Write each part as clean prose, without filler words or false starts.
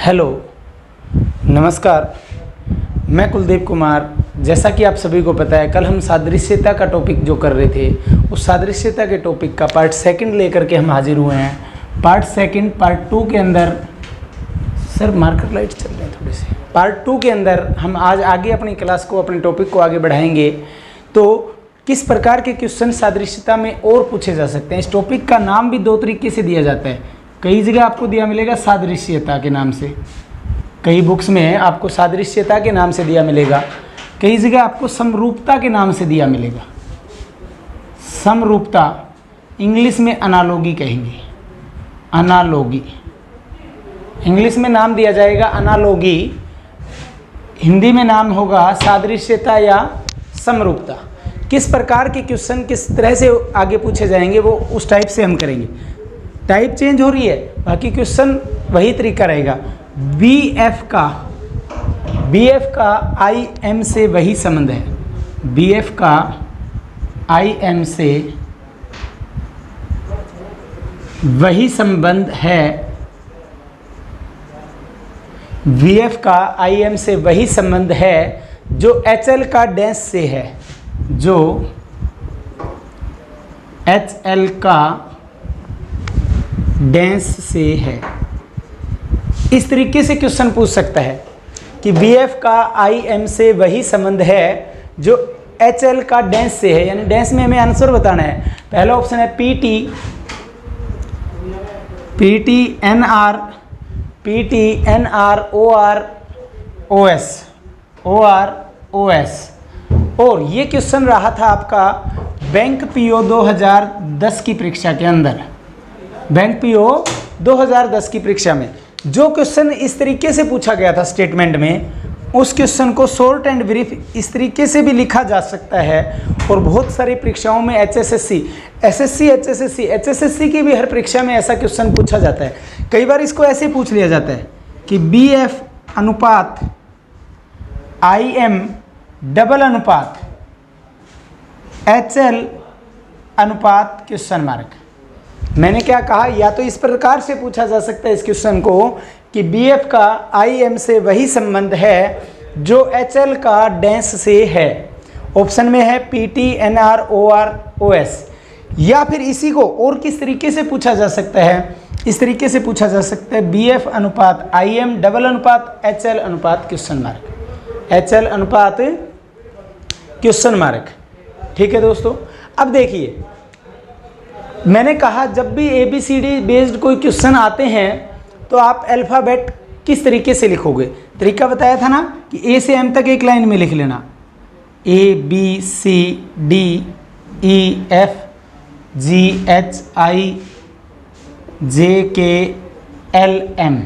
Hello, नमस्कार। मैं कुलदीप कुमार। जैसा कि आप सभी को पता है, कल हम सादृश्यता का टॉपिक जो कर रहे थे, उस सादृश्यता के टॉपिक का पार्ट सेकंड लेकर के हम हाजिर हुए हैं। पार्ट सेकंड पार्ट टू के अंदर, सर मार्कर लाइट चल रहे हैं थोड़े से। पार्ट टू के अंदर हम आज आगे अपनी क्लास को, अपने टॉपिक को आगे बढ़ाएंगे। तो किस प्रकार के क्वेश्चन सादृश्यता में और पूछे जा सकते हैं। इस टॉपिक का नाम भी दो तरीके से दिया जाता है। कई जगह आपको दिया मिलेगा सादृश्यता के नाम से, कई बुक्स में आपको सादृश्यता के नाम से दिया मिलेगा, कई जगह आपको समरूपता के नाम से दिया मिलेगा। समरूपता इंग्लिश में अनालोगी कहेंगे, अनालोगी इंग्लिश में नाम दिया जाएगा अनालोगी, हिंदी में नाम होगा सादृश्यता या समरूपता। किस प्रकार के क्वेश्चन किस तरह से आगे पूछे जाएंगे वो उस टाइप से हम करेंगे। टाइप चेंज हो रही है, बाकी क्वेश्चन वही तरीका रहेगा। BF का IM से वही संबंध है, BF का IM से वही संबंध है, VF का IM से वही संबंध है जो HL का डैश से है, जो HL का डैश से है। इस तरीके से क्वेश्चन पूछ सकता है कि BF का IM से वही संबंध है जो HL का डैश से है, यानी डैश में हमें आंसर बताना है। पहला ऑप्शन है PT NR OR OS। और ये क्वेश्चन रहा था आपका बैंक PO 2010 की परीक्षा के अंदर, बैंक PO 2010 की परीक्षा में जो क्वेश्चन इस तरीके से पूछा गया था स्टेटमेंट में, उस क्वेश्चन को शॉर्ट एंड ब्रीफ इस तरीके से भी लिखा जा सकता है। और बहुत सारी परीक्षाओं में HSSC की भी हर परीक्षा में ऐसा क्वेश्चन पूछा जाता है। कई बार इसको ऐसे पूछ लिया जाता है कि BF अनुपात IM डबल अनुपात HL अनुपात क्वेश्चन मार्क। मैंने क्या कहा, या तो इस प्रकार से पूछा जा सकता है इस क्वेश्चन को कि BF का IM से वही संबंध है जो HL का डैश से है। ऑप्शन में है PT NR OR OS। या फिर इसी को और किस तरीके से पूछा जा सकता है, इस तरीके से पूछा जा सकता है BF अनुपात IM डबल अनुपात HL अनुपात क्वेश्चन मार्क, HL अनुपात क्वेश्चन मार्क। ठीक है दोस्तों, अब देखिए मैंने कहा जब भी ABCD बेस्ड कोई क्वेश्चन आते हैं तो आप अल्फ़ाबेट किस तरीके से लिखोगे। तरीका बताया था ना कि A से M तक एक लाइन में लिख लेना, ABCDEFGHIJKLM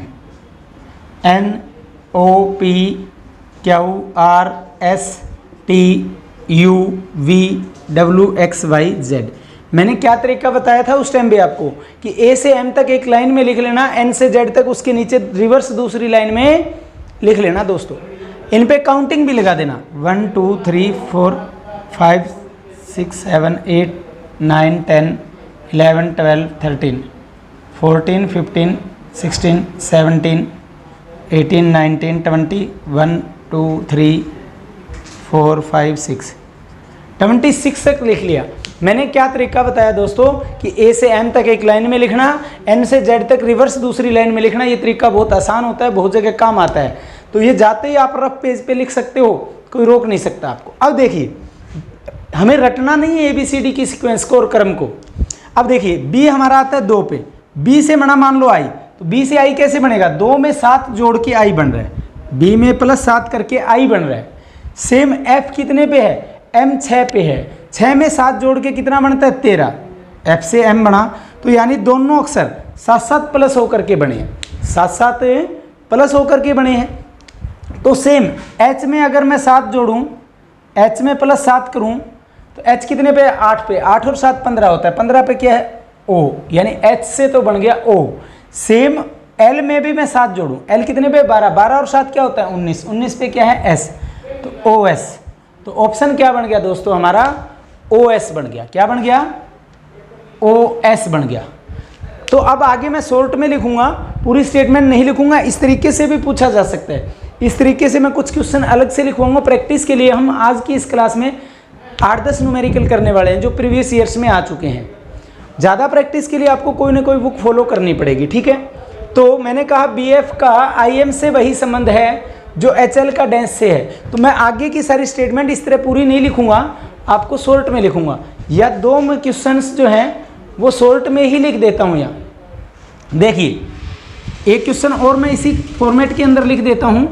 NOPQRSTUVWXYZ। मैंने क्या तरीका बताया था उस टाइम भी आपको कि A से M तक एक लाइन में लिख लेना, N से Z तक उसके नीचे रिवर्स दूसरी लाइन में लिख लेना। दोस्तों इन पे काउंटिंग भी लगा देना, 1 2 3 4 5 6 7 8 9 10 11 12 13 14 15 16 17 18 19 20 1 2 3 4 5 6 26 तक लिख लिया। मैंने क्या तरीका बताया दोस्तों कि A से M तक एक लाइन में लिखना, N से Z तक रिवर्स दूसरी लाइन में लिखना। ये तरीका बहुत आसान होता है, बहुत जगह काम आता है। तो ये जाते ही आप रफ पेज पे लिख सकते हो, कोई रोक नहीं सकता आपको। अब देखिए हमें रटना नहीं है ABCD की सीक्वेंस को और क्रम को। अब देखिए B हमारा आता है 2 पे, B से बना मान लो I, तो B से I कैसे बनेगा, 2 में 7 जोड़ के I बन रहा है, B में +7 करके I बन रहा है। सेम F कितने पे है, M 6 पे है, 6 में 7 जोड़ के कितना बनता है, 13। F से M बना, तो यानी दोनों अक्षर 7-7 प्लस होकर के बने हैं, 7-7 प्लस होकर के बने हैं। तो सेम H में अगर मैं 7 जोड़ूं, H में +7 करूं तो H कितने पे है, 8 पे, 8 और 7 15 होता है, 15 पे क्या है O, यानी H से तो बन गया O। सेम L में भी मैं 7 जोड़ूं, L कितने पे, 12, 12 और 7 क्या होता है 19, 19 पे क्या है S, तो OS। तो ऑप्शन क्या बन गया दोस्तों हमारा, OS बन गया। क्या बन गया, OS बन गया। तो अब आगे मैं शॉर्ट में लिखूंगा, पूरी स्टेटमेंट नहीं लिखूंगा। इस तरीके से भी पूछा जा सकता है, इस तरीके से मैं कुछ क्वेश्चन अलग से लिखवाऊंगा। प्रैक्टिस के लिए हम आज की इस क्लास में 8-10 न्यूमेरिकल करने वाले हैं जो प्रीवियस ईयर्स में आ चुके हैं। ज़्यादा प्रैक्टिस के लिए आपको कोई ना कोई बुक फॉलो करनी पड़ेगी, ठीक है। तो मैंने कहा BF का IM से वही संबंध है जो HL का डैश से है। तो मैं आगे की सारी स्टेटमेंट इस तरह पूरी नहीं लिखूंगा, आपको शॉर्ट में लिखूंगा, या 2 क्वेश्चंस जो हैं वो शॉर्ट में ही लिख देता हूं। यहाँ देखिए एक क्वेश्चन और मैं इसी फॉर्मेट के अंदर लिख देता हूं,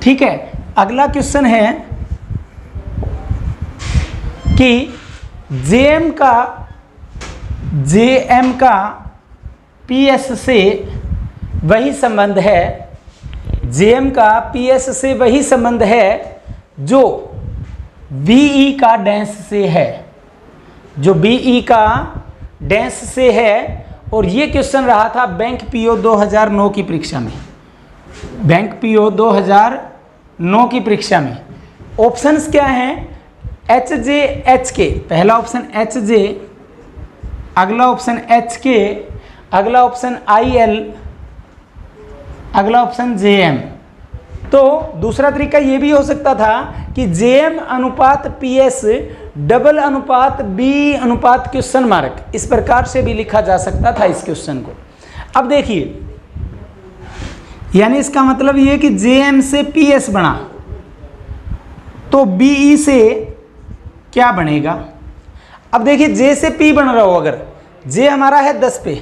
ठीक है। अगला क्वेश्चन है कि JM का PS से वही संबंध है, JM का PS से वही संबंध है जो BE का डैश से है, जो BE का डैश से है। और ये क्वेश्चन रहा था बैंक PO 2009 की परीक्षा में, बैंक PO 2009 की परीक्षा में। ऑप्शंस क्या हैं? HJ HK, पहला ऑप्शन HJ, अगला ऑप्शन HK, अगला ऑप्शन IL, अगला ऑप्शन JM। तो दूसरा तरीका ये भी हो सकता था कि JM अनुपात PS डबल अनुपात B अनुपात क्वेश्चन मार्क, इस प्रकार से भी लिखा जा सकता था इस क्वेश्चन को। अब देखिए, यानी इसका मतलब ये कि JM से PS बना तो BE से क्या बनेगा? अब देखिए J से P बन रहा हो, अगर J हमारा है 10 पे,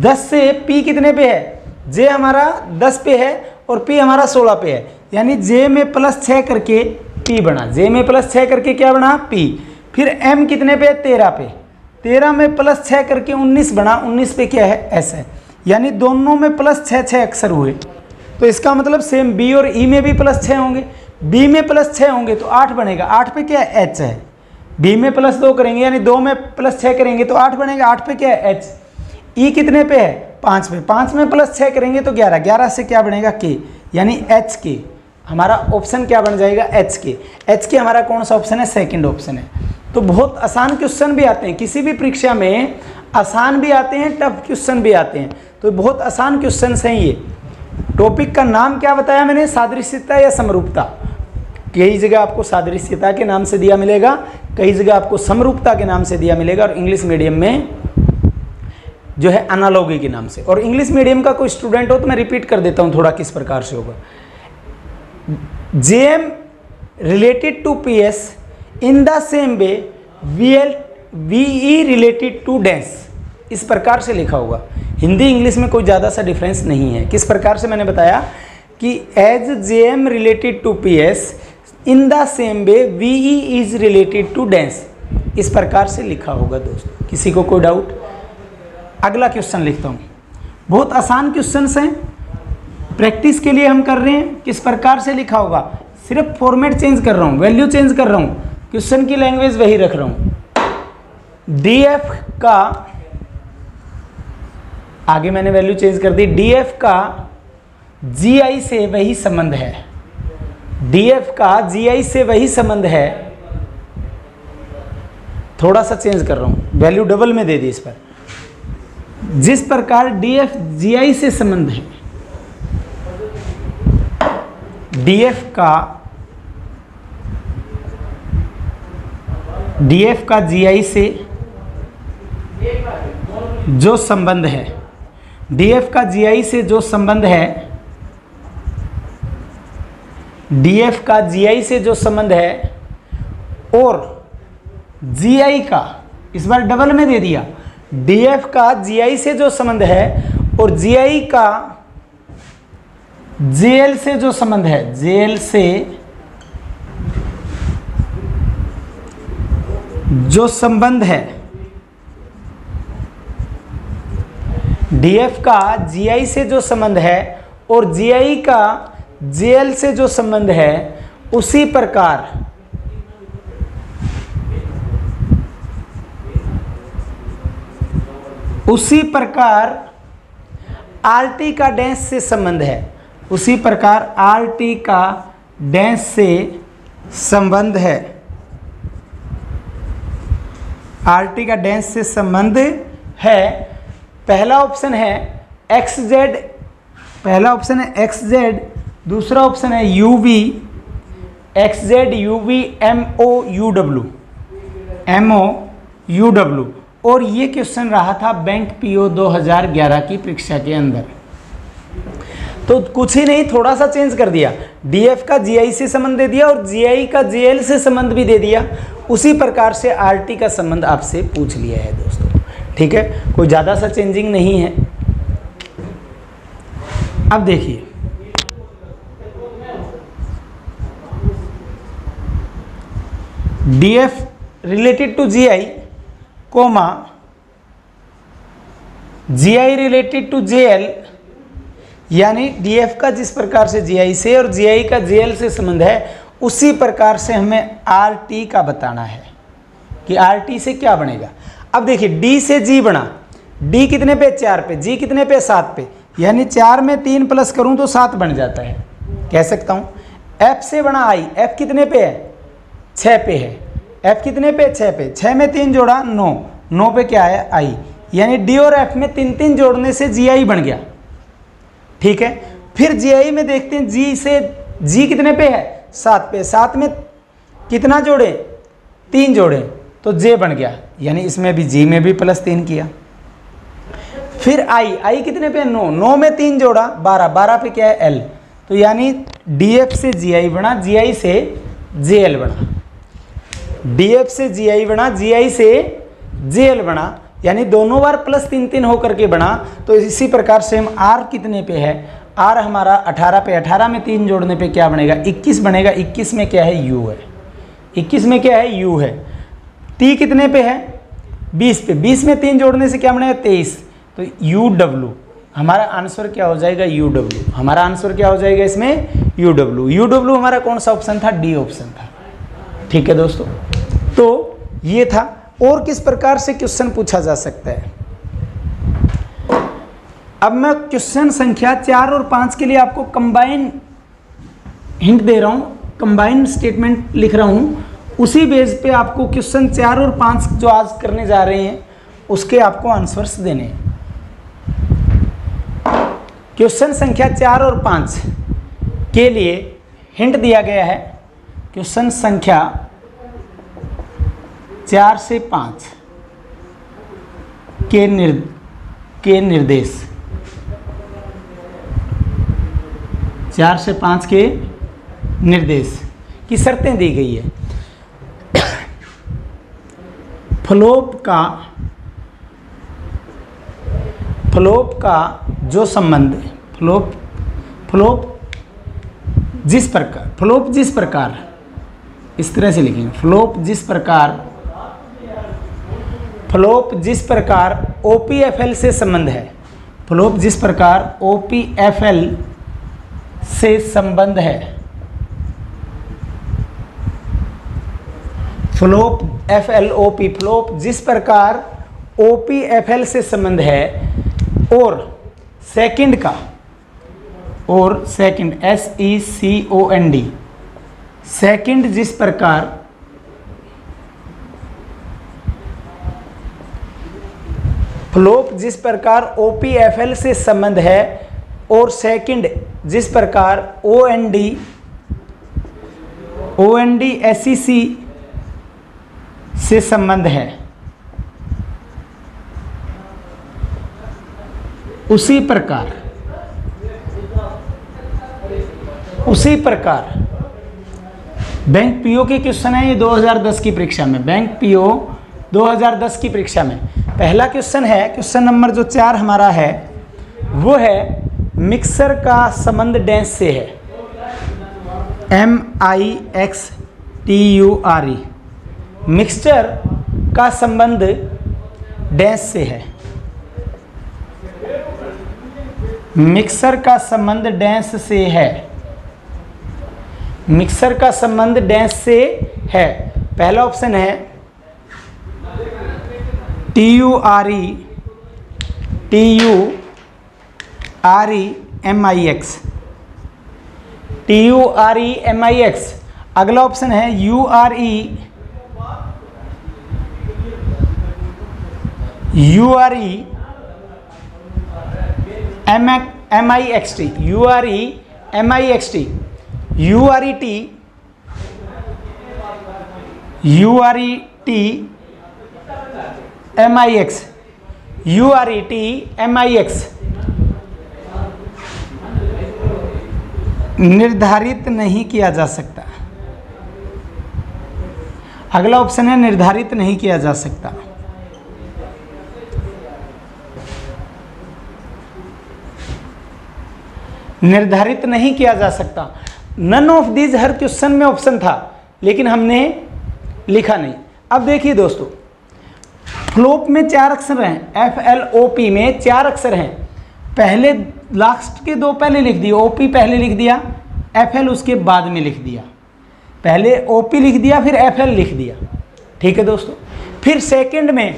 10 से P कितने पे है? J हमारा 10 पे है और P हमारा 16 पे है, यानी J में +6 करके P बना, J में +6 करके क्या बना? P। फिर M कितने पे? 13 पे, 13 में +6 करके 19 बना, 19 पे क्या है? S है, यानी दोनों में +6 अक्षर हुए। तो इसका मतलब सेम B और E में भी +6 होंगे, B में +6 होंगे तो 8 बनेगा, 8 पे क्या है? H है। B में +2 करेंगे यानी 2 में +6 करेंगे तो 8 बनेगा, 8 पे क्या है? H। E कितने पे है? 5 पे, 5 में +6 करेंगे तो 11, 11 से क्या बनेगा? K, यानी HK। हमारा ऑप्शन क्या बन जाएगा? HK। HK हमारा कौन सा ऑप्शन है? सेकंड ऑप्शन है। तो बहुत आसान क्वेश्चन भी आते हैं, किसी भी परीक्षा में आसान भी आते हैं, टफ क्वेश्चन भी आते हैं। तो बहुत आसान क्वेश्चन हैं ये। टॉपिक का नाम क्या बताया मैंने? सादृश्यता या समरूपता। कई जगह आपको सादृश्यता के नाम से दिया मिलेगा, कई जगह आपको समरूपता के नाम से दिया मिलेगा, और इंग्लिश मीडियम में जो है एनालॉजी के नाम से। और इंग्लिश मीडियम का कोई स्टूडेंट हो तो मैं रिपीट कर देता हूँ थोड़ा किस प्रकार से होगा। JM related to PS in the same way VE related to dash, इस प्रकार से लिखा होगा। हिंदी इंग्लिश में कोई ज़्यादा सा डिफरेंस नहीं है। किस प्रकार से? मैंने बताया कि as JM related to PS in the same way VE is related to dash, इस प्रकार से लिखा होगा दोस्तों। किसी को कोई डाउट? अगला क्वेश्चन लिखता हूँ। बहुत आसान क्वेश्चंस हैं, प्रैक्टिस के लिए हम कर रहे हैं। किस प्रकार से लिखा होगा? सिर्फ फॉर्मेट चेंज कर रहा हूँ, वैल्यू चेंज कर रहा हूँ, क्वेश्चन की लैंग्वेज वही रख रहा हूँ। DF का, आगे मैंने वैल्यू चेंज कर दी, DF का GI से वही संबंध है, DF का GI से वही संबंध है। थोड़ा सा चेंज कर रहा हूँ, वैल्यू डबल में दे दी इस पर। जिस प्रकार DF GI से संबंध है, DF का GI से जो संबंध है, DF का GI से जो संबंध है, DF का GI से जो संबंध है, और GI का, इस बार डबल में दे दिया, DF का GI से जो संबंध है और GI का JL से जो संबंध है, JL से जो संबंध है, DF का GI से जो संबंध है और GI का JL से जो संबंध है, उसी प्रकार RT का डैश से संबंध है, उसी प्रकार RT का डैश से संबंध है, RT का डैश से संबंध है, पहला ऑप्शन है एक्स जेड, पहला ऑप्शन है एक्स जेड, दूसरा ऑप्शन है U V, X Z U V M O U W, M O U W. और ये क्वेश्चन रहा था बैंक पीओ 2011 की परीक्षा के अंदर। तो कुछ ही नहीं, थोड़ा सा चेंज कर दिया, डीएफ का जीआई से संबंध दे दिया और जीआई का जेएल से संबंध भी दे दिया। उसी प्रकार से आरटी का संबंध आपसे पूछ लिया है दोस्तों, ठीक है, कोई ज़्यादा सा चेंजिंग नहीं है। अब देखिए DF related to GI comma GI related to JL, यानी डीएफ का जिस प्रकार से जीआई से और जीआई का जेएल से संबंध है, उसी प्रकार से हमें आरटी का बताना है कि आरटी से क्या बनेगा। अब देखिए डी से जी बना, डी कितने पे 4 पे, जी कितने पे 7 पे, यानी 4 में 3 प्लस करूं तो 7 बन जाता है, कह सकता हूं। एफ से बना आई, एफ कितने पे है 6 पे है, एफ कितने पे 6 पे, 6 में 3 जोड़ा 9, 9 पे क्या है आई, यानी डी और एफ में 3 जोड़ने से जीआई बन गया, ठीक है। फिर जीआई में देखते हैं जी से, जी कितने पे है 7 पे, 7 में कितना जोड़े 3 जोड़े तो जे बन गया, यानी इसमें भी जी में भी +3 किया। फिर आई, आई कितने पे 9, 9 में 3 जोड़ा 12, 12 पे क्या है एल, तो यानी डीएफ से जीआई बना, जीआई से जेएल बना, डीएफ से जीआई बना, जीआई से जेएल बना, यानी दोनों बार +3 होकर के बना। तो इसी प्रकार से हम आर कितने पे है, आर हमारा 18 पे, 18 में 3 जोड़ने पे क्या बनेगा 21 बनेगा, 21 में क्या है यू है, 21 में क्या है यू है। टी कितने पे है 20 पे, 20 में 3 जोड़ने से क्या बनेगा 23, तो यू डब्ल्यू, हमारा आंसर क्या हो जाएगा यू डब्ल्यू, हमारा आंसर क्या हो जाएगा इसमें यू डब्ल्यू। यू डब्ल्यू हमारा कौन सा ऑप्शन था, डी ऑप्शन था, ठीक है दोस्तों। तो ये था। और किस प्रकार से क्वेश्चन पूछा जा सकता है, अब मैं क्वेश्चन संख्या 4 और 5 के लिए आपको कंबाइन हिंट दे रहा हूं, कंबाइन स्टेटमेंट लिख रहा हूं, उसी बेस पे आपको क्वेश्चन 4 और 5 जो आज करने जा रहे हैं उसके आपको आंसर्स देने हैं। क्वेश्चन संख्या 4 और 5 के लिए हिंट दिया गया है, क्वेश्चन संख्या 4 से 5 के निर्देश, 4 से 5 के निर्देश की शर्तें दी गई है। फ्लोप का जो संबंध, फ्लोप जिस प्रकार इस तरह से लिखेंगे, फ्लोप जिस प्रकार OPFL से संबंध है, फ्लोप जिस प्रकार OPFL से संबंध है, फ्लोप जिस प्रकार OPFL से संबंध है, और सेकंड SECOND, सेकंड जिस प्रकार फ्लोप जिस प्रकार OPFL से संबंध है, और सेकंड जिस प्रकार OND SEC से संबंध है, उसी प्रकार बैंक पीओ के क्वेश्चन है ये 2010 की परीक्षा में, बैंक पीओ 2010 की परीक्षा में पहला क्वेश्चन है, क्वेश्चन नंबर जो 4 हमारा है वो है मिक्सर का संबंध डैश से है, MIXTURE, मिक्सचर का संबंध डैश से है, मिक्सर का संबंध डैश से है, मिक्सर का संबंध डैश से है। पहला ऑप्शन है TUREMIX, अगला ऑप्शन है URE MIXT, URE MIXT, URET, URET MIX, URET MIX निर्धारित नहीं किया जा सकता। अगला ऑप्शन है निर्धारित नहीं किया जा सकता। निर्धारित नहीं किया जा सकता। नन ऑफ दीज हर क्वेश्चन में ऑप्शन था, लेकिन हमने लिखा नहीं। अब देखिए दोस्तों, फ्लोप में 4 अक्षर हैं, FLOP में 4 अक्षर हैं। पहले लास्ट के 2 पहले लिख दिए, OP पहले लिख दिया, FL उसके बाद में लिख दिया। पहले OP लिख दिया, फिर FL लिख दिया। ठीक है दोस्तों। फिर सेकंड में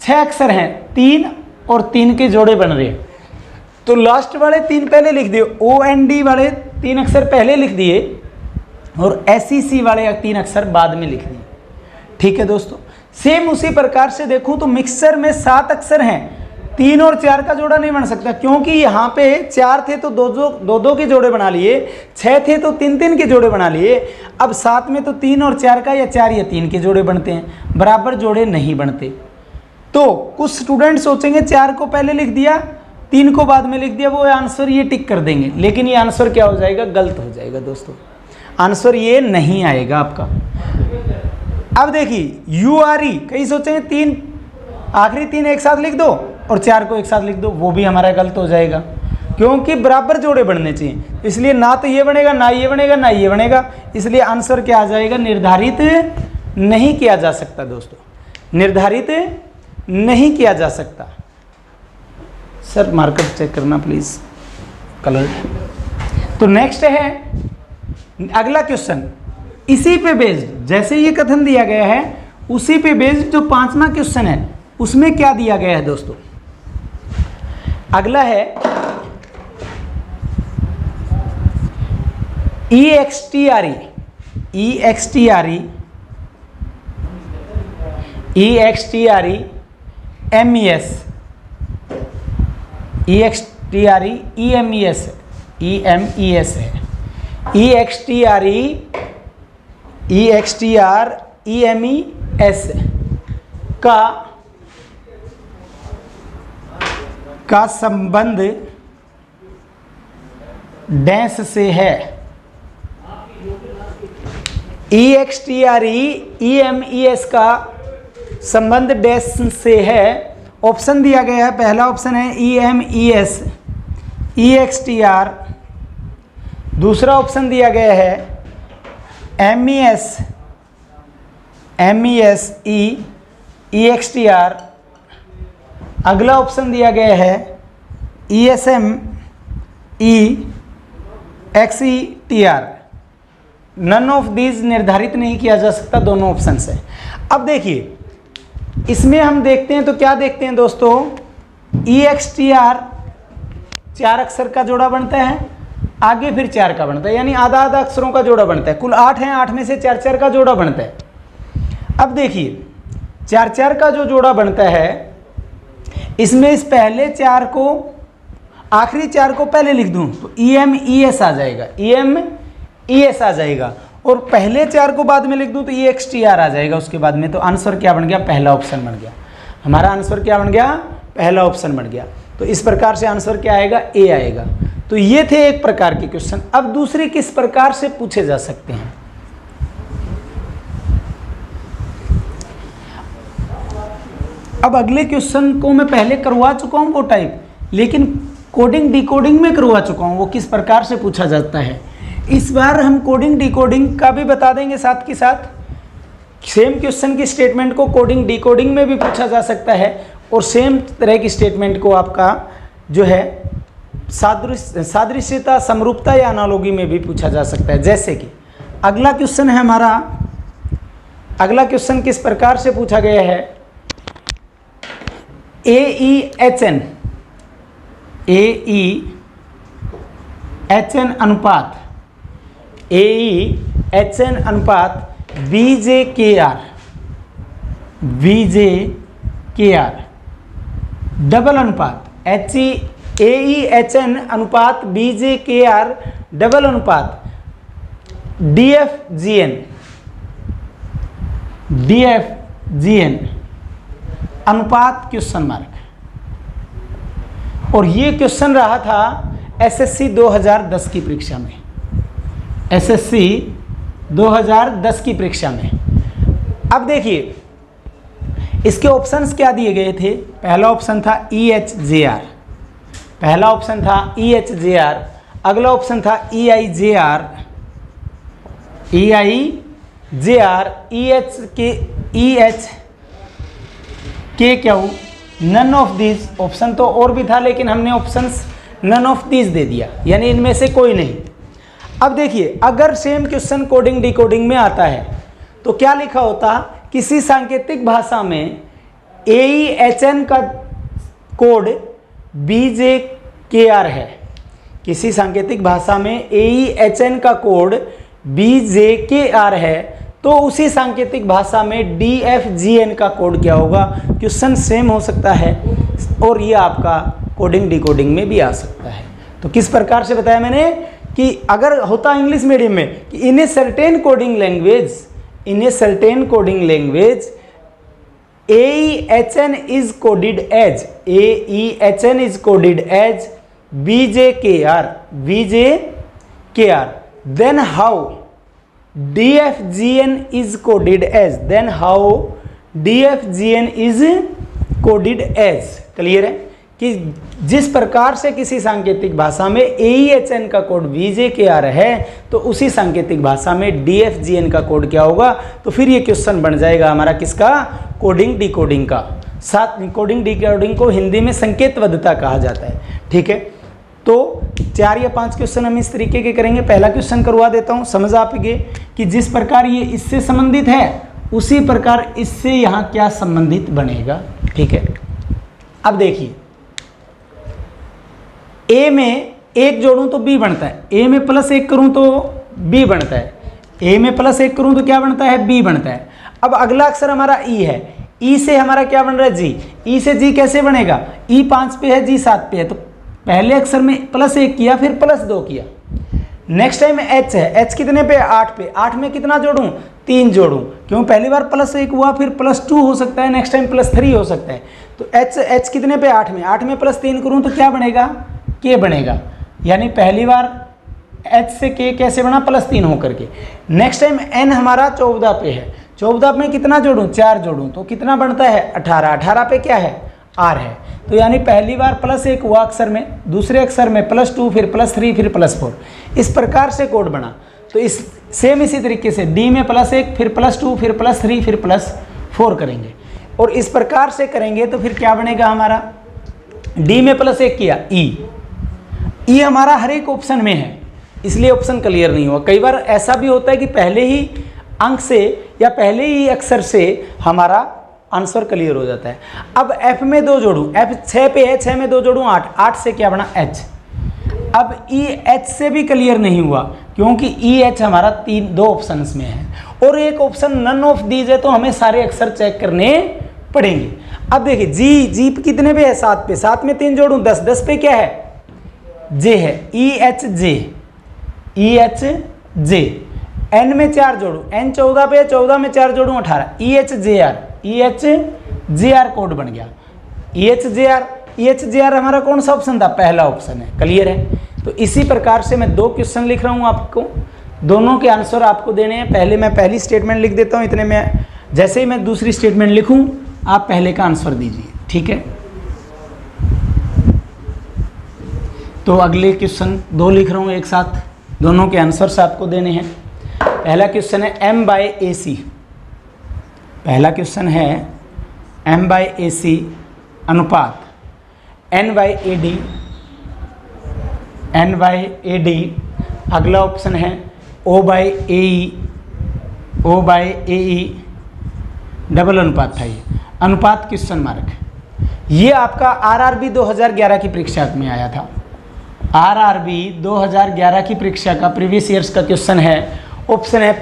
6 अक्षर हैं, 3 और 3 के जोड़े बन रहे हैं, तो लास्ट वाले 3 पहले लिख दिए, OND वाले 3 अक्षर पहले लिख दिए और SEC वाले 3 अक्षर बाद में लिख दिए। ठीक है दोस्तों। सेम उसी प्रकार से देखूं तो मिक्सचर में 7 अक्षर हैं, 3 और 4 का जोड़ा नहीं बन सकता, क्योंकि यहाँ पे 4 थे तो 2 के जोड़े बना लिए, 6 थे तो 3 के जोड़े बना लिए। अब 7 में तो 3 और 4 का या 4 या 3 के जोड़े बनते हैं, बराबर जोड़े नहीं बनते। तो कुछ स्टूडेंट सोचेंगे 4 को पहले लिख दिया, 3 को बाद में लिख दिया, वो आंसर ये टिक कर देंगे, लेकिन ये आंसर क्या हो जाएगा, गलत हो जाएगा दोस्तों। आंसर ये नहीं आएगा आपका। अब देखिए URE, कई सोचेंगे 3 आखिरी 3 एक साथ लिख दो और 4 को एक साथ लिख दो, वो भी हमारा गलत हो जाएगा, क्योंकि बराबर जोड़े बनने चाहिए। इसलिए ना तो ये बनेगा, ना ये बनेगा, ना ये बनेगा। इसलिए आंसर क्या आ जाएगा, निर्धारित नहीं किया जा सकता दोस्तों, निर्धारित नहीं किया जा सकता। सर मार्कर चेक करना प्लीज, कलर। तो नेक्स्ट है अगला क्वेश्चन, इसी पे बेस्ड, जैसे ये कथन दिया गया है उसी पे बेस्ड जो 5वां क्वेश्चन है उसमें क्या दिया गया है दोस्तों। अगला है EXTRE, EXTRE, EXTRE MES, EXTRE EMES, EMES है, EXTRE EMES का संबंध डैश से है। EXTRE EMES का संबंध डैश से है। ऑप्शन दिया गया है, पहला ऑप्शन है EMES EXTR, दूसरा ऑप्शन दिया गया है MES EXTR, अगला ऑप्शन दिया गया है ESM EXTR। None of these निर्धारित नहीं किया जा सकता, दोनों ऑप्शन से। अब देखिए इसमें हम देखते हैं तो क्या देखते हैं दोस्तों, EXTR 4 अक्षर का जोड़ा बनता है, आगे फिर 4 का बनता है, यानी आधा आधा अक्षरों का जोड़ा बनता है। कुल 8 हैं, 8 में से 4 का जोड़ा बनता है। अब देखिए 4 का जो जोड़ा बनता है, इसमें इस पहले 4 को, आखिरी 4 को पहले लिख दूं तो EMES आ जाएगा, EMES आ जाएगा, और पहले 4 को बाद में लिख दूं तो EXTR आ जाएगा उसके बाद में। तो आंसर क्या बन गया, पहला ऑप्शन बन गया। हमारा आंसर क्या बन गया, पहला ऑप्शन बन गया। तो इस प्रकार से आंसर क्या आएगा, ए आएगा। तो ये थे एक प्रकार के क्वेश्चन। अब दूसरे किस प्रकार से पूछे जा सकते हैं। अब अगले क्वेश्चन को मैं पहले करवा चुका हूं वो टाइप, लेकिन कोडिंग डिकोडिंग में करवा चुका हूं, वो किस प्रकार से पूछा जाता है। इस बार हम कोडिंग डिकोडिंग का भी बता देंगे, साथ के साथ सेम क्वेश्चन की स्टेटमेंट को कोडिंग डिकोडिंग में भी पूछा जा सकता है, और सेम तरह की स्टेटमेंट को आपका जो है सादृश्यता, समरूपता या एनालॉजी में भी पूछा जा सकता है। जैसे कि अगला क्वेश्चन है हमारा, अगला क्वेश्चन किस प्रकार से पूछा गया है, AEHN अनुपात, AEHN अनुपात VJKR डबल अनुपात HEAEHN अनुपात BJKR डबल अनुपात DFGN अनुपात क्वेश्चन मार्क। और ये क्वेश्चन रहा था SSC 2010 की परीक्षा में, SSC 2010 की परीक्षा में। अब देखिए इसके ऑप्शंस क्या दिए गए थे। पहला ऑप्शन था EHJR, पहला ऑप्शन था EHJR, अगला ऑप्शन था EIJR, EHKQ, none of these. Option तो और भी था लेकिन हमने ऑप्शंस नन ऑफ दीज दे दिया, यानी इनमें से कोई नहीं। अब देखिए अगर सेम क्वेश्चन कोडिंग डिकोडिंग में आता है तो क्या लिखा होता, किसी सांकेतिक भाषा में AEHN का कोड BJKR है, किसी सांकेतिक भाषा में AEHN का कोड BJKR है, तो उसी सांकेतिक भाषा में DFGN का कोड क्या होगा। क्वेश्चन सेम हो सकता है और ये आपका कोडिंग डिकोडिंग में भी आ सकता है। तो किस प्रकार से बताया मैंने कि अगर होता इंग्लिश मीडियम में कि in a certain coding language, in a certain coding language AEHN is coded as, AEHN is coded as BJKR, then how DFGN is coded as, then how DFGN is coded as। Clear है कि जिस प्रकार से किसी सांकेतिक भाषा में AEHN का कोड BJKR है तो उसी सांकेतिक भाषा में DFGN का कोड क्या होगा। तो फिर ये क्वेश्चन बन जाएगा हमारा किसका, कोडिंग डिकोडिंग का। साथ कोडिंग डिकोडिंग को हिंदी में संकेतबद्धता कहा जाता है। ठीक है, तो 4 या 5 क्वेश्चन हम इस तरीके के करेंगे। पहला क्वेश्चन करवा देता हूँ, समझ आप गए कि जिस प्रकार ये इससे संबंधित है उसी प्रकार इससे यहाँ क्या संबंधित बनेगा। ठीक है, अब देखिए A में 1 जोड़ूं तो B बनता है, A में +1 करूं तो B बनता है, A में +1 करूं तो क्या बनता है, B बनता है। अब अगला अक्षर हमारा E है, E से हमारा क्या बन रहा है, G, E से G कैसे बनेगा, E 5 पे है, G 7 पे है, तो पहले अक्षर में +1 किया फिर +2 किया। नेक्स्ट टाइम H है, H कितने पे, 8 पे, 8 में कितना जोड़ूं, 3 जोड़ूं, क्यों पहली बार +1 हुआ फिर +2 हो सकता है, नेक्स्ट टाइम +3 हो सकता है। तो H कितने पे, 8 में, 8 में +3 करूं तो क्या बनेगा, K बनेगा, यानी पहली बार H से K कैसे बना, +3 होकर के। नेक्स्ट टाइम N हमारा 14 पे है, 14 में कितना जोड़ूं, 4 जोड़ूं तो कितना बनता है, 18, 18 पे क्या है, R है। तो यानी पहली बार +1 हुआ अक्षर में, दूसरे अक्षर में +2 फिर +3 फिर +4, इस प्रकार से कोड बना। तो इस सेम इसी तरीके से D में +1 फिर +2 फिर +3 फिर +4 करेंगे और इस प्रकार से करेंगे तो फिर क्या बनेगा हमारा, D में +1 किया E हमारा हर एक ऑप्शन में है इसलिए ऑप्शन क्लियर नहीं हुआ। कई बार ऐसा भी होता है कि पहले ही अंक से या पहले ही अक्षर से हमारा आंसर क्लियर हो जाता है। अब F में 2 जोड़ूं, F 6 पे है, 6 में 2 जोड़ूं 8, 8 से क्या बना, H। अब EH से भी क्लियर नहीं हुआ क्योंकि EH हमारा 2 ऑप्शंस में है और एक ऑप्शन नन ऑफ दीज है, तो हमें सारे अक्षर चेक करने पड़ेंगे। अब देखिए G कितने पे है, 7 पे, 7 में 3 जोड़ूं 10, 10 पे क्या है, J है, EHJ। N में 4 जोड़ूं, N 14 पे, 14 में 4 जोड़ूं 18, EHJR कोड बन गया। EHJR हमारा कौन सा ऑप्शन था, पहला ऑप्शन है। क्लियर है, तो इसी प्रकार से मैं 2 क्वेश्चन लिख रहा हूं आपको, दोनों के आंसर आपको देने हैं। पहले मैं पहली स्टेटमेंट लिख देता हूं, इतने में जैसे ही मैं दूसरी स्टेटमेंट लिखूं आप पहले का आंसर दीजिए। ठीक है, तो अगले क्वेश्चन 2 लिख रहा हूँ एक साथ, दोनों के आंसर्स आपको देने हैं। पहला क्वेश्चन है M/AC, पहला क्वेश्चन है M/AC अनुपात N/AD। अगला ऑप्शन है O/AE, डबल अनुपात था ये, अनुपात क्वेश्चन मार्क। ये आपका RRB 2011 की परीक्षा में आया था, RRB 2011 की परीक्षा का प्रीवियस ईयर्स का क्वेश्चन है। ऑप्शन है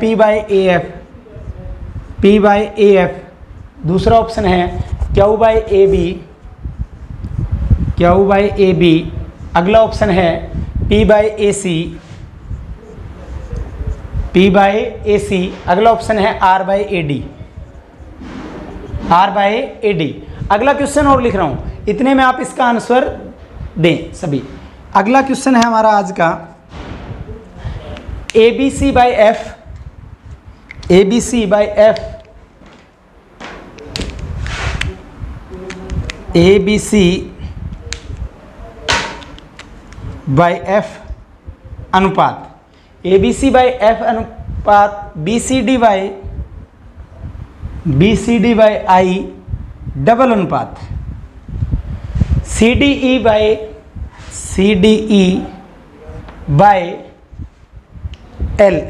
P/AF, दूसरा ऑप्शन है Q/AB, Q by A B, अगला ऑप्शन है P by A C, P by A C, अगला ऑप्शन है R by A D, R by A D. अगला क्वेश्चन और लिख रहा हूं, इतने में आप इसका आंसर दें सभी। अगला क्वेश्चन है हमारा आज का A B C by F, A B C by F, A B C by F अनुपात, A B C by F अनुपात B C D by I double अनुपात C D E by L,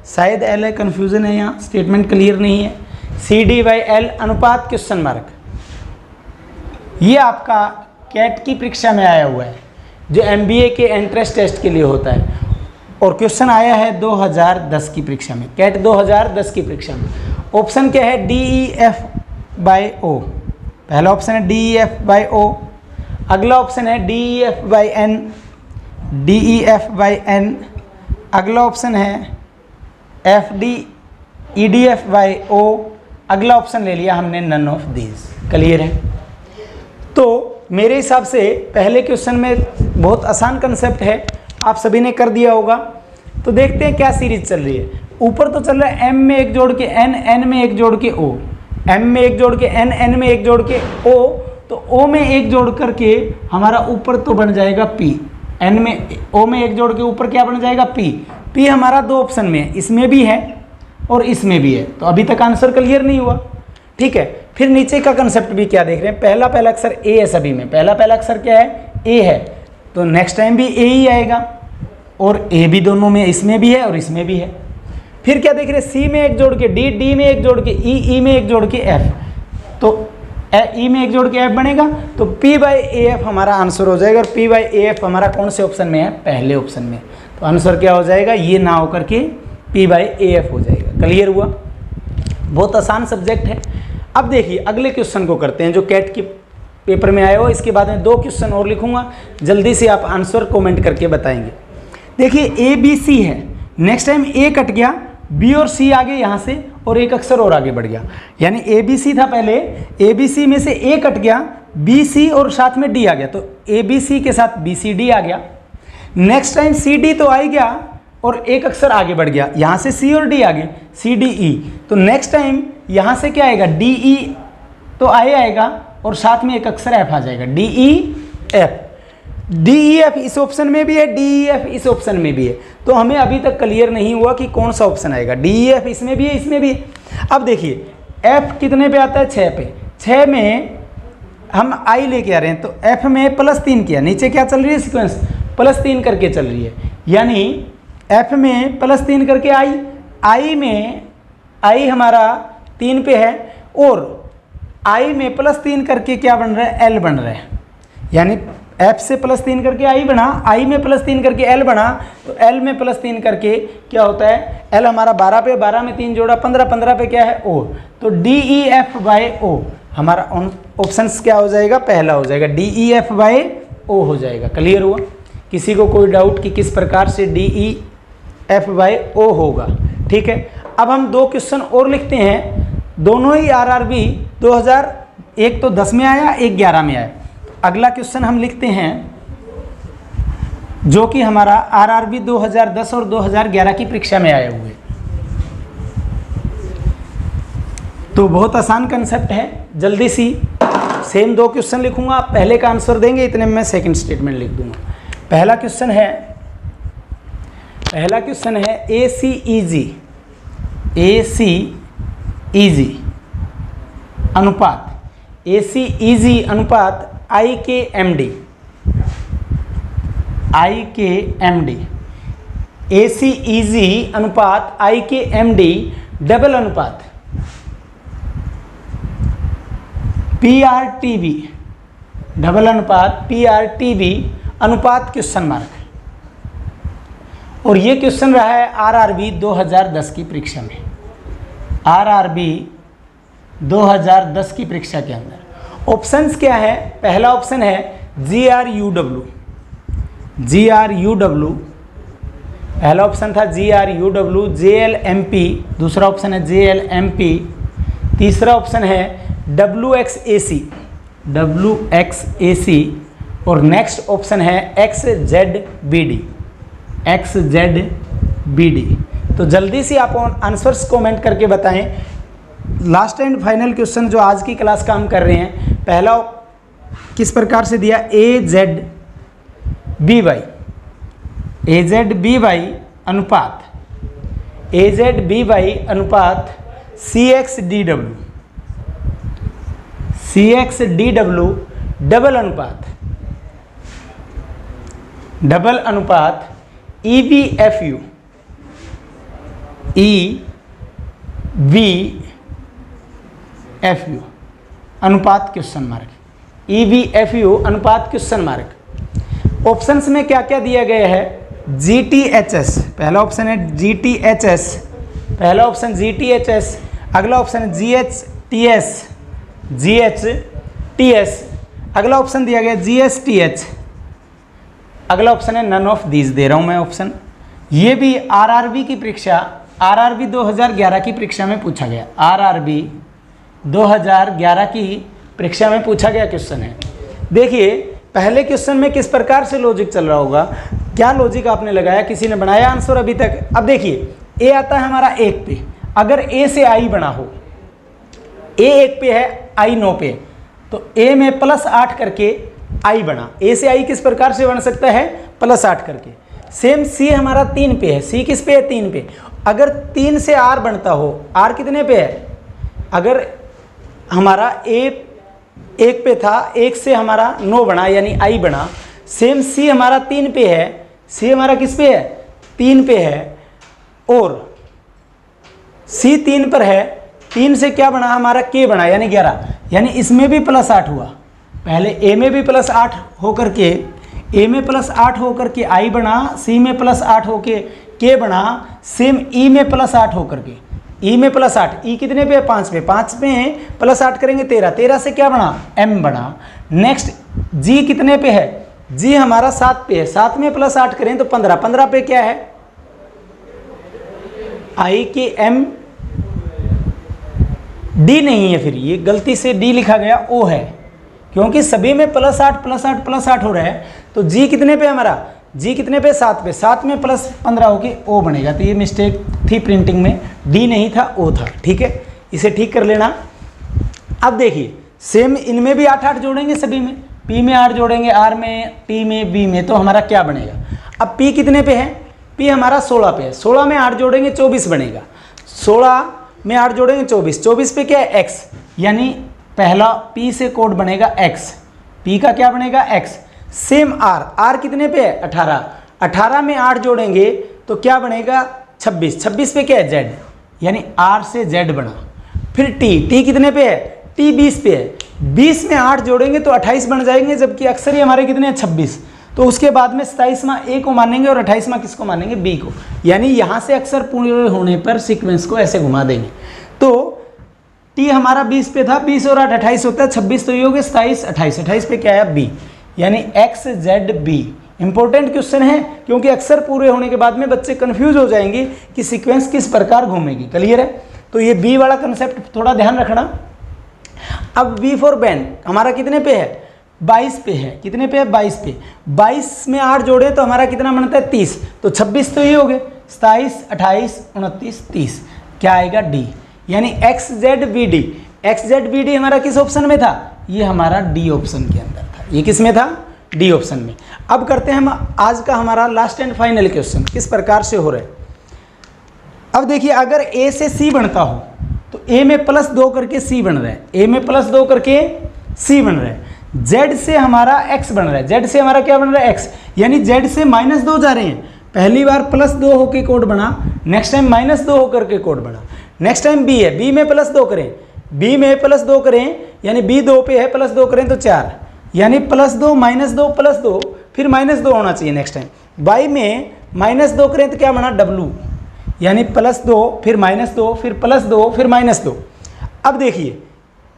शायद L है, confusion है यहाँ, statement clear नहीं है। C D by L अनुपात क्वेश्चन मार्क, ये आपका कैट की परीक्षा में आया हुआ है, जो एमबीए के एंट्रेंस टेस्ट के लिए होता है, और क्वेश्चन आया है 2010 की परीक्षा में, कैट 2010 की परीक्षा में। ऑप्शन क्या है, D E F by O, पहला ऑप्शन है D E F by O, अगला ऑप्शन है D E F by N, D E F by N, अगला ऑप्शन है F D E D F by O, अगला option ले लिया हमने नन ऑफ दीज। क्लियर है? तो मेरे हिसाब से पहले क्वेश्चन में बहुत आसान कंसेप्ट है, आप सभी ने कर दिया होगा। तो देखते हैं क्या सीरीज चल रही है। ऊपर तो चल रहा है m में एक जोड़ के n, n में एक जोड़ के o, m में एक जोड़ के n, n में एक जोड़ के o, तो o में एक जोड़ करके हमारा ऊपर तो बन जाएगा p, n में o में एक जोड़ के ऊपर क्या बन जाएगा p, p हमारा दो ऑप्शन में है, इसमें भी है और इसमें भी है, तो अभी तक आंसर क्लियर नहीं हुआ। ठीक है, फिर नीचे का कंसेप्ट भी क्या देख रहे हैं, पहला अक्षर a है सभी में, पहला अक्षर क्या है, a है, तो नेक्स्ट टाइम भी a ही आएगा, और a भी दोनों में, इसमें भी है और इसमें भी है। फिर क्या देख रहे हैं, c में एक जोड़ के d, d में एक जोड़ के e, e में एक जोड़ के f, तो e में एक जोड़ के f बनेगा, तो p बाई ए एफ हमारा आंसर हो जाएगा, और p बाई ए एफ हमारा कौन से ऑप्शन में है, पहले ऑप्शन में। तो आंसर क्या हो जाएगा, ये ना होकर के p बाई ए एफ हो जाएगा। क्लियर हुआ? बहुत आसान सब्जेक्ट है। अब देखिए अगले क्वेश्चन को करते हैं, जो कैट के पेपर में आया हो। इसके बाद में 2 क्वेश्चन और लिखूंगा, जल्दी से आप आंसर कमेंट करके बताएंगे। देखिए ए बी सी है, नेक्स्ट टाइम ए कट गया, बी और सी आगे यहाँ से, और एक अक्षर और आगे बढ़ गया, यानी ए बी सी था पहले, ए बी सी में से ए कट गया, बी सी और साथ में डी आ गया, तो ए बी सी के साथ बी सी डी आ गया। नेक्स्ट टाइम सी डी तो आ ही गया और एक अक्षर आगे बढ़ गया, यहाँ से सी और डी आगे, सी डी ई, तो नेक्स्ट टाइम यहाँ से क्या आएगा, डी ई तो आएगा और साथ में एक अक्षर एफ आ जाएगा, D E F. D E F इस ऑप्शन में भी है, डी ई एफ इस ऑप्शन में भी है, तो हमें अभी तक क्लियर नहीं हुआ कि कौन सा ऑप्शन आएगा। डी ई एफ इसमें भी है, इसमें भी है। अब देखिए एफ कितने पे आता है, 6 पे, 6 में हम आई लेके आ रहे हैं, तो एफ में +3 किया, नीचे क्या चल रही है सीक्वेंस, +3 करके चल रही है, यानी एफ में +3 करके आई में आई हमारा 3 पे है, और आई में +3 करके क्या बन रहा है, एल बन रहा है, यानी एफ से +3 करके आई बना, आई में +3 करके एल बना, तो एल में +3 करके क्या होता है, एल हमारा 12 पे, 12 में 3 जोड़ा 15, 15 पे क्या है ओ, तो D E F by O हमारा ऑप्शंस क्या हो जाएगा, पहला हो जाएगा, D E F by O हो जाएगा। क्लियर हुआ? किसी को कोई डाउट कि किस प्रकार से D E F by O होगा? ठीक है, अब हम 2 क्वेश्चन और लिखते हैं, दोनों ही आरआरबी 2000, एक तो 10 में आया, एक 11 में आया। अगला क्वेश्चन हम लिखते हैं जो कि हमारा आरआरबी 2010 और 2011 की परीक्षा में आए हुए, तो बहुत आसान कंसेप्ट है, जल्दी सी सेम 2 क्वेश्चन लिखूंगा, पहले का आंसर देंगे, इतने में मैं सेकंड स्टेटमेंट लिख दूंगा। पहला क्वेश्चन है ए सी इजी अनुपात, ए सी इजी अनुपात I K M D, A C EG अनुपात I K M D double अनुपात P R T B, double अनुपात पी आर टी बी अनुपात क्वेश्चन मार्क। और ये क्वेश्चन रहा है आरआरबी 2010 की परीक्षा में, आरआरबी 2010 की परीक्षा के अंदर। ऑप्शंस क्या है, पहला ऑप्शन है GRUW, पहला ऑप्शन था GRUW, JLMP, दूसरा ऑप्शन है JLMP, तीसरा ऑप्शन है WXAC, और नेक्स्ट ऑप्शन है XZBD। तो जल्दी से आप आंसर्स कमेंट करके बताएं। लास्ट एंड फाइनल क्वेश्चन जो आज की क्लास का हम कर रहे हैं, पहला किस प्रकार से दिया, AZBY अनुपात CXDW डबल अनुपात EVFU अनुपात क्वेश्चन मार्क, EVFU अनुपात क्वेश्चन मार्क। ऑप्शंस में क्या क्या दिया गया है, GTHS, पहला ऑप्शन है GTHS, अगला ऑप्शन है GHTS, अगला ऑप्शन दिया गया GSTH, अगला ऑप्शन है नन ऑफ दीज। दे रहा हूं मैं ऑप्शन। ये भी RRB की परीक्षा, RRB 2011 की परीक्षा में पूछा गया, RRB 2011 की परीक्षा में पूछा गया क्वेश्चन है। देखिए पहले क्वेश्चन में किस प्रकार से लॉजिक चल रहा होगा, क्या लॉजिक आपने लगाया, किसी ने बनाया आंसर अभी तक। अब देखिए ए आता है हमारा 1 पे, अगर ए से आई बना हो, ए 1 पे है, आई 9 पे, तो ए में +8 करके आई बना। ए से आई किस प्रकार से बन सकता है, +8 करके। सेम सी हमारा 3 पे है, सी किस पे है, 3 पे। अगर 3 से आर बनता हो, आर कितने पे है, अगर हमारा ए 1 पे था, 1 से हमारा 9 बना यानी आई बना। सेम सी हमारा 3 पे है, सी हमारा किस पे है, 3 पे है, और सी 3 पर है, 3 से क्या बना हमारा, के बना यानी 11, यानी इसमें भी +8 हुआ। पहले ए में भी +8 होकर के, ए में +8 होकर के आई बना, सी में +8 होके के बना, सेम ई में +8 होकर के, ई में +8, ई कितने पे है, 5 पे, 5 में +8 करेंगे 13, 13 से क्या बना, एम बना। नेक्स्ट जी कितने पे है, जी हमारा 7 पे है, 7 में +8 करें तो 15, 15 पे क्या है, आई के एम, डी नहीं है, फिर ये गलती से डी लिखा गया, ओ है, क्योंकि सभी में +8 हो रहा है। तो जी कितने पे हमारा, जी कितने पे, 7 पे, 7 में +15 होके ओ बनेगा। तो ये मिस्टेक थी प्रिंटिंग में, डी नहीं था ओ था, ठीक है, इसे ठीक कर लेना। अब देखिए सेम इनमें भी 8 जोड़ेंगे, सभी में, पी में 8 जोड़ेंगे, आर में, टी में, बी में, तो हमारा क्या बनेगा। अब पी कितने पे है, पी हमारा 16 पे है, 16 में 8 जोड़ेंगे 24 बनेगा, 16 में 8 जोड़ेंगे 24, 24 पे क्या है, एक्स, यानी पहला पी से कोड बनेगा एक्स, पी का क्या बनेगा, एक्स। सेम आर, आर कितने पे है, 18, 18 में 8 जोड़ेंगे तो क्या बनेगा, 26, 26 पे क्या है, जेड, यानी आर से जेड बना। फिर टी, टी कितने पे है, टी 20 पे है, 20 में 8 जोड़ेंगे तो 28 बन जाएंगे, जबकि अक्सर ही हमारे कितने हैं, 26। तो उसके बाद में 27वां ए को मानेंगे और 28वां किसको मानेंगे, बी को, यानी यहाँ से अक्सर पूरे होने पर सीक्वेंस को ऐसे घुमा देंगे। तो टी हमारा 20 पे था, 20 और 8 28 होता है, 26 तो ये हो गया 27, 28, 28 पे क्या है, बी, यानी X Z B. Important question है, क्योंकि अक्सर पूरे होने के बाद में बच्चे कंफ्यूज हो जाएंगे कि सीक्वेंस किस प्रकार घूमेगी। क्लियर है, तो ये बी वाला कंसेप्ट थोड़ा ध्यान रखना। अब बी फॉर बैन हमारा कितने पे है, 22 पे है, कितने पे है, 22 पे, 22 में 8 जोड़े तो हमारा कितना बनता है, 30, तो 26 तो ये हो गए, 27, 28, 29, 30, क्या आएगा, डी, यानी X Z B D. X Z B D हमारा किस ऑप्शन में था, ये हमारा डी ऑप्शन के अंदर था, ये किस में था, डी ऑप्शन में। अब करते हैं हम आज का हमारा लास्ट एंड फाइनल क्वेश्चन, किस प्रकार से हो रहा है। अब देखिए अगर ए से सी बनता हो तो ए में +2 करके सी बन रहा है, ए में +2 करके सी बन रहा है, जेड से हमारा एक्स बन रहा है, जेड से हमारा क्या बन रहा है, एक्स, यानी जेड से -2 जा रहे हैं। पहली बार +2 होकर कोड बना, नेक्स्ट टाइम -2 होकर के कोड बना, नेक्स्ट टाइम बी है, बी में +2 करें, बी में +2 करें, यानी बी 2 पे है, +2 करें तो 4, यानी +2 -2 +2 फिर -2 होना चाहिए नेक्स्ट टाइम। वाई में -2 करें तो क्या बना, डब्लू, यानी +2 फिर -2 फिर +2 फिर -2। अब देखिए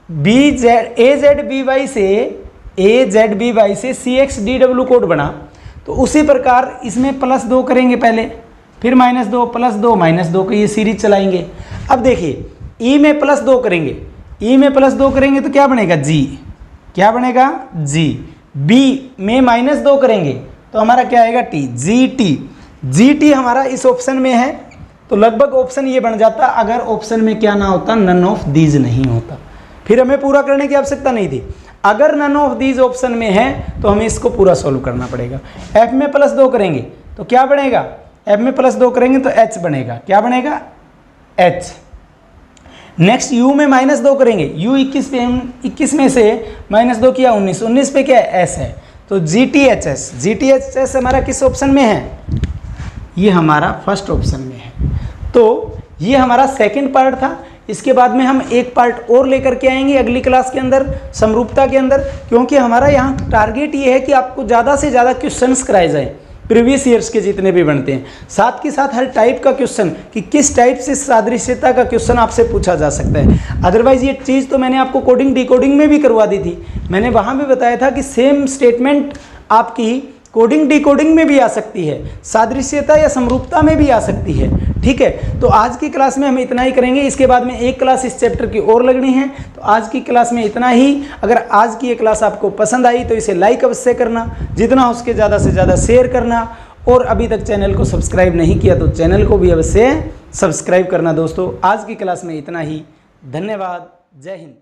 B Z A Z B Y से AZBY से CXDW कोड बना, तो उसी प्रकार इसमें +2 करेंगे पहले, फिर -2 +2 -2 को ये सीरीज चलाएंगे। अब देखिए E में +2 करेंगे, E में +2 करेंगे तो क्या बनेगा G, क्या बनेगा G। B में -2 करेंगे तो हमारा क्या आएगा T, GT। GT हमारा इस ऑप्शन में है, तो लगभग ऑप्शन ये बन जाता अगर ऑप्शन में क्या ना होता, नन ऑफ दीज नहीं होता, फिर हमें पूरा करने की आवश्यकता नहीं थी। अगर नन ऑफ दीज ऑप्शन में है तो हमें इसको पूरा सॉल्व करना पड़ेगा। F में +2 करेंगे तो क्या बनेगा, F में +2 करेंगे तो H बनेगा, क्या बनेगा H। नेक्स्ट U में -2 करेंगे, U 21 में से -2 किया 19, 19 पे क्या है S है, तो GTHS। GTHS हमारा किस ऑप्शन में है, ये हमारा फर्स्ट ऑप्शन में है। तो ये हमारा सेकंड पार्ट था। इसके बाद में हम एक पार्ट और लेकर के आएंगे अगली क्लास के अंदर, समरूपता के अंदर, क्योंकि हमारा यहाँ टारगेट ये है कि आपको ज़्यादा से ज़्यादा क्वेश्चंस कराए जाएं प्रीवियस ईयर्स के जितने भी बनते हैं, साथ के साथ हर टाइप का क्वेश्चन कि किस टाइप से सादृश्यता का क्वेश्चन आपसे पूछा जा सकता है। अदरवाइज ये चीज़ तो मैंने आपको कोडिंग डिकोडिंग में भी करवा दी थी, मैंने वहाँ भी बताया था कि सेम स्टेटमेंट आपकी कोडिंग डिकोडिंग में भी आ सकती है, सादृश्यता या समरूपता में भी आ सकती है। ठीक है, तो आज की क्लास में हम इतना ही करेंगे, इसके बाद में एक क्लास इस चैप्टर की और लगनी है। तो आज की क्लास में इतना ही। अगर आज की ये क्लास आपको पसंद आई तो इसे लाइक अवश्य करना, जितना हो सके ज़्यादा से ज़्यादा शेयर करना, और अभी तक चैनल को सब्सक्राइब नहीं किया तो चैनल को भी अवश्य सब्सक्राइब करना। दोस्तों आज की क्लास में इतना ही, धन्यवाद, जय हिंद।